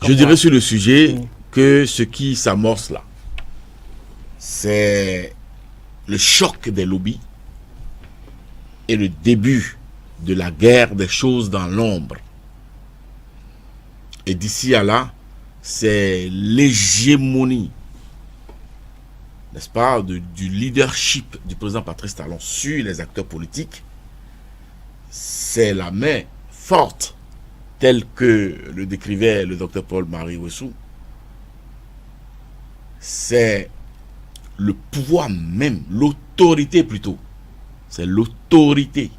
Je dirais sur le sujet que ce qui s'amorce là, c'est le choc des lobbies et le début de la guerre des choses dans l'ombre. Et d'ici à là, c'est l'hégémonie, n'est-ce pas, du leadership du président Patrice Talon sur les acteurs politiques. C'est la main forte, telle que le décrivait le docteur Paul-Marie Wessou. C'est le pouvoir même, l'autorité plutôt. C'est l'autorité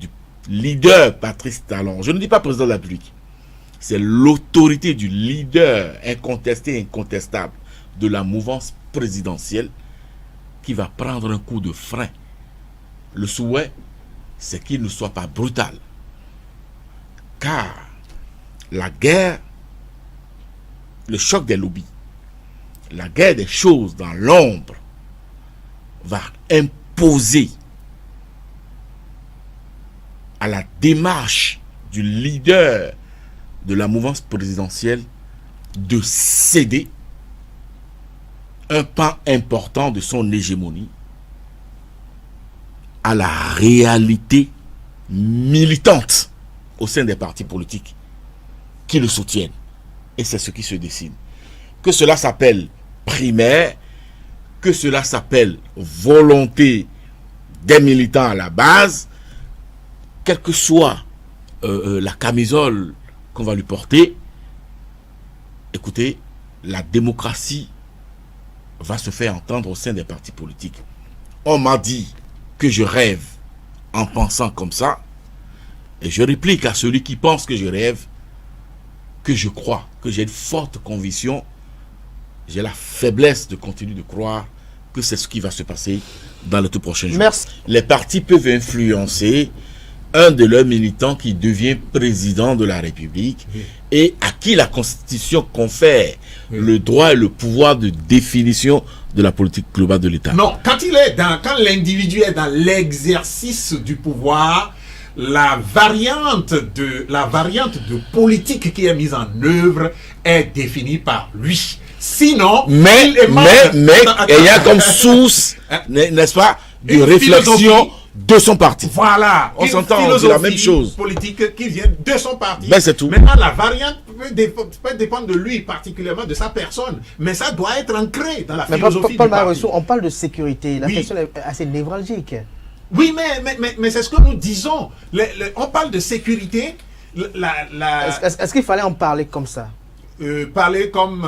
du leader Patrice Talon. Je ne dis pas président de la République. C'est l'autorité du leader incontesté, incontestable de la mouvance présidentielle qui va prendre un coup de frein. Le souhait, c'est qu'il ne soit pas brutal. Car la guerre, le choc des lobbies, la guerre des choses dans l'ombre va imposer à la démarche du leader de la mouvance présidentielle de céder un pan important de son hégémonie à la réalité militante au sein des partis politiques qui le soutiennent. Et c'est ce qui se dessine. Que cela s'appelle primaire, que cela s'appelle volonté des militants à la base, quelle que soit la camisole qu'on va lui porter, écoutez, la démocratie va se faire entendre au sein des partis politiques. On m'a dit que je rêve en pensant comme ça, et je réplique à celui qui pense que je rêve, que je crois, que j'ai une forte conviction, j'ai la faiblesse de continuer de croire que c'est ce qui va se passer dans les tout prochains jours. Merci. Les partis peuvent influencer un de leurs militants qui devient président de la République et à qui la Constitution confère le droit et le pouvoir de définition de la politique globale de l'État. Non, quand l'individu est dans l'exercice du pouvoir, la variante de politique qui est mise en œuvre est définie par lui. Sinon, mais il y a comme source, n'est-ce pas, de réflexion de son parti. Voilà. On s'entend, c'est la même chose. Politique qui vient de son parti. Ben, c'est tout. Maintenant, la variante peut dépendre de lui, particulièrement de sa personne. Mais ça doit être ancré dans la philosophie du parti. On parle de sécurité. La question est assez névralgique. Oui, mais c'est ce que nous disons. On parle de sécurité. Est-ce qu'il fallait en parler comme ça? Parler comme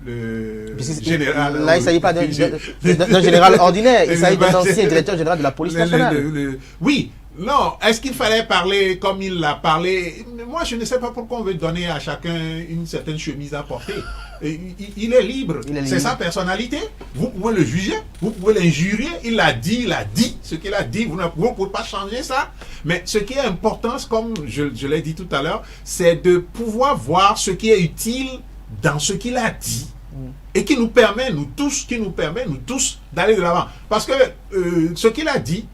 le général. Là, il ne s'agit pas d'un général ordinaire, il s'agit d'un ancien directeur général de la police nationale. Oui, non, est-ce qu'il fallait parler comme il l'a parlé? Moi, je ne sais pas pourquoi on veut donner à chacun une certaine chemise à porter. Il est libre, c'est sa personnalité. Vous pouvez le juger, vous pouvez l'injurier. Il a dit ce qu'il a dit. Vous ne pouvez pas changer ça. Mais ce qui est important, comme je l'ai dit tout à l'heure, c'est de pouvoir voir ce qui est utile dans ce qu'il a dit. Et qui nous permet, nous tous, d'aller de l'avant. Parce que ce qu'il a dit,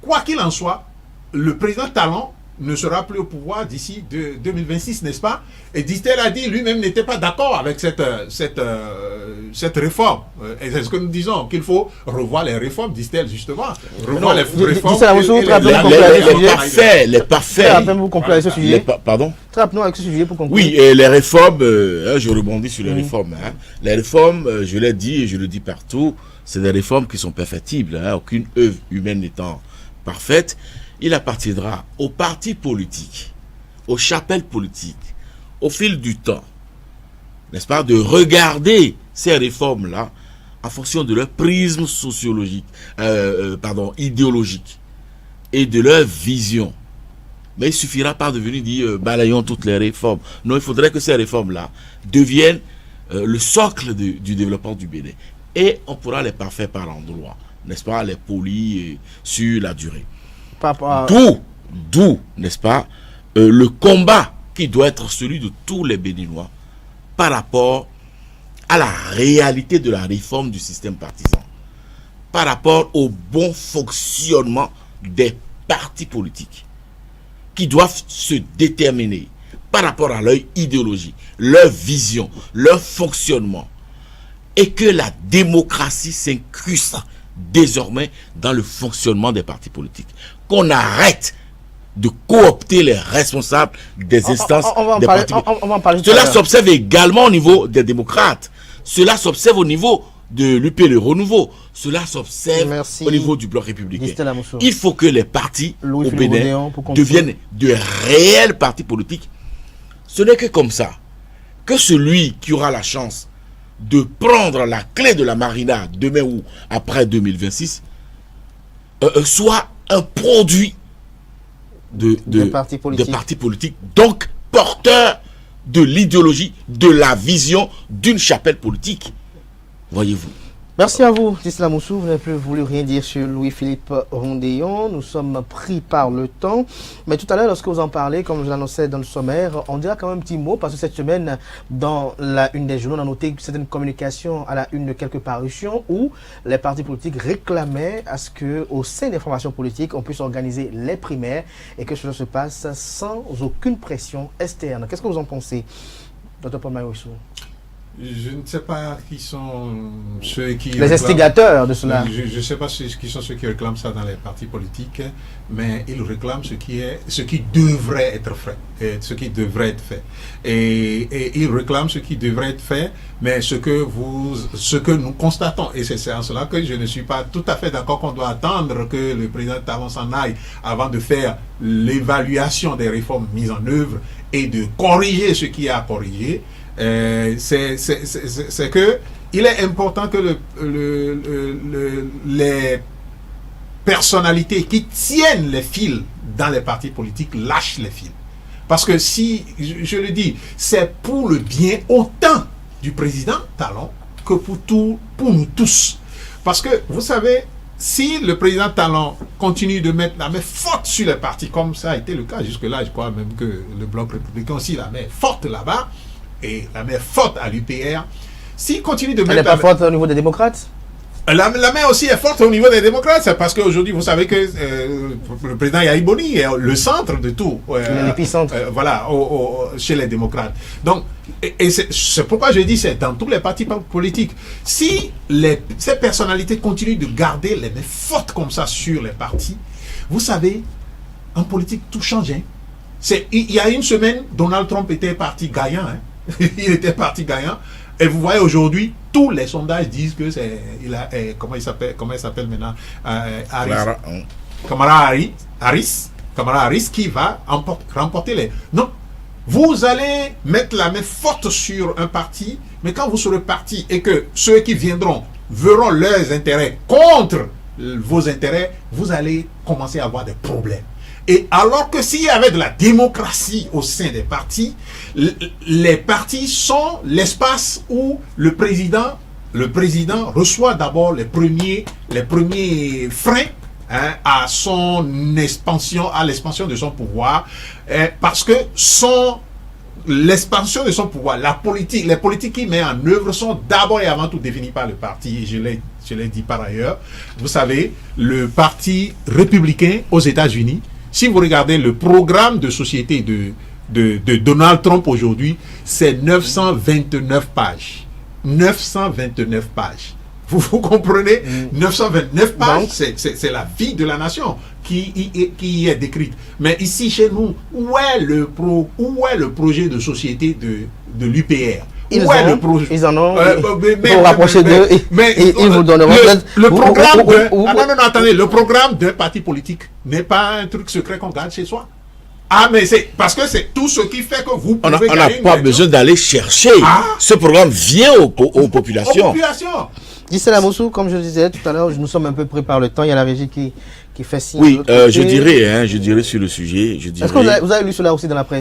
quoi qu'il en soit, le président Talon ne sera plus au pouvoir d'ici 2026, n'est-ce pas? Et Distel a dit, lui-même n'était pas d'accord avec cette réforme. Et c'est ce que nous disons, qu'il faut revoir les réformes, Distel, justement. Revoir les réformes. Les parfaits. Pardon? Trappe-nous avec ce sujet pour conclure. Oui, et les réformes, je rebondis sur les réformes. Les réformes, je l'ai dit et je le dis partout, c'est des réformes qui sont perfectibles. Aucune œuvre humaine n'étant parfaite. Il appartiendra aux partis politiques, aux chapelles politiques, au fil du temps, n'est-ce pas, de regarder ces réformes-là en fonction de leur prisme sociologique, idéologique et de leur vision. Mais il ne suffira pas de venir dire balayons toutes les réformes. Non, il faudrait que ces réformes-là deviennent le socle du développement du Bénin. Et on pourra les parfaire par endroits, n'est-ce pas, les polis sur la durée. D'où, n'est-ce pas, le combat qui doit être celui de tous les Béninois par rapport à la réalité de la réforme du système partisan, par rapport au bon fonctionnement des partis politiques qui doivent se déterminer par rapport à leur idéologie, leur vision, leur fonctionnement, et que la démocratie s'incruste désormais dans le fonctionnement des partis politiques. Qu'on arrête de coopter les responsables des instances des partis politiques. Cela s'observe également au niveau des démocrates. Cela s'observe au niveau de l'UP Le Renouveau. Cela s'observe au niveau du bloc républicain. Il faut que les partis au Bénin deviennent de réels partis politiques. Ce n'est que comme ça que celui qui aura la chance de prendre la clé de la marina demain ou après 2026 soit un produit de partis politiques, donc porteur de l'idéologie, de la vision d'une chapelle politique. Voyez-vous. Merci à vous, Tisla Moussou. Vous n'avez plus voulu rien dire sur Louis-Philippe Rondeyon. Nous sommes pris par le temps. Mais tout à l'heure, lorsque vous en parlez, comme je l'annonçais dans le sommaire, on dira quand même un petit mot, parce que cette semaine, dans la une des journaux, on a noté certaines communications à la une de quelques parutions où les partis politiques réclamaient à ce qu'au sein des formations politiques, on puisse organiser les primaires et que cela se passe sans aucune pression externe. Qu'est-ce que vous en pensez, Dr. Paul Maïouissou? Je ne sais pas qui sont ceux qui... Les instigateurs de cela. Je ne sais pas qui sont ceux qui réclament ça dans les partis politiques, mais ils réclament ce qui devrait être fait, ce qui devrait être fait. Et ils réclament ce qui devrait être fait, mais ce que nous constatons, et c'est en cela que je ne suis pas tout à fait d'accord qu'on doit attendre que le président Talon s'en aille avant de faire l'évaluation des réformes mises en œuvre et de corriger ce qui est à corriger. C'est que il est important que les personnalités qui tiennent les fils dans les partis politiques lâchent les fils. Parce que si, je le dis, c'est pour le bien autant du président Talon que pour nous tous. Parce que, vous savez, si le président Talon continue de mettre la main forte sur les partis, comme ça a été le cas jusque-là, je crois même que le bloc républicain aussi la main forte là-bas, et la main forte à l'UPR, s'il continue de mettre... Elle n'est pas forte au niveau des démocrates? La main aussi est forte au niveau des démocrates, c'est parce qu'aujourd'hui, vous savez que le président Yahi Boni est le centre de tout. L'épicentre. Voilà, chez les démocrates. Donc, et c'est pourquoi je dis, c'est dans tous les partis politiques. Si ces personnalités continuent de garder les mains fortes comme ça sur les partis, vous savez, en politique, tout change. Hein. Il y a une semaine, Donald Trump était parti gagnant. Hein. Il était parti gagnant. Et vous voyez aujourd'hui, tous les sondages disent que comment il s'appelle maintenant, Kamala Harris qui va remporter les... Non, vous allez mettre la main forte sur un parti, mais quand vous serez parti et que ceux qui viendront verront leurs intérêts contre vos intérêts, vous allez commencer à avoir des problèmes. Et alors que s'il y avait de la démocratie au sein des partis, les partis sont l'espace où le président reçoit d'abord les premiers freins à l'expansion de son pouvoir, parce que l'expansion de son pouvoir, les politiques qu'il met en œuvre sont d'abord et avant tout définies par le parti. Je l'ai dit par ailleurs. Vous savez, le parti républicain aux États-Unis, si vous regardez le programme de société de Donald Trump aujourd'hui, c'est 929 pages. 929 pages. Vous comprenez? 929 pages, c'est la vie de la nation qui y est décrite. Mais ici, chez nous, où est le projet de société de l'UPR? Ils en ont, pour rapprocher d'eux, ils vous donneront le programme attendez, le programme d'un parti politique n'est pas un truc secret qu'on garde chez soi. Ah, mais c'est parce que c'est tout ce qui fait que vous pouvez on n'a pas besoin d'aller chercher. Ce programme vient aux populations. Tisla Moussou, comme je le disais tout à l'heure, nous sommes un peu pris par le temps. Il y a la régie qui fait signe. Oui, je dirais sur le sujet. Est-ce que vous avez lu cela aussi dans la presse?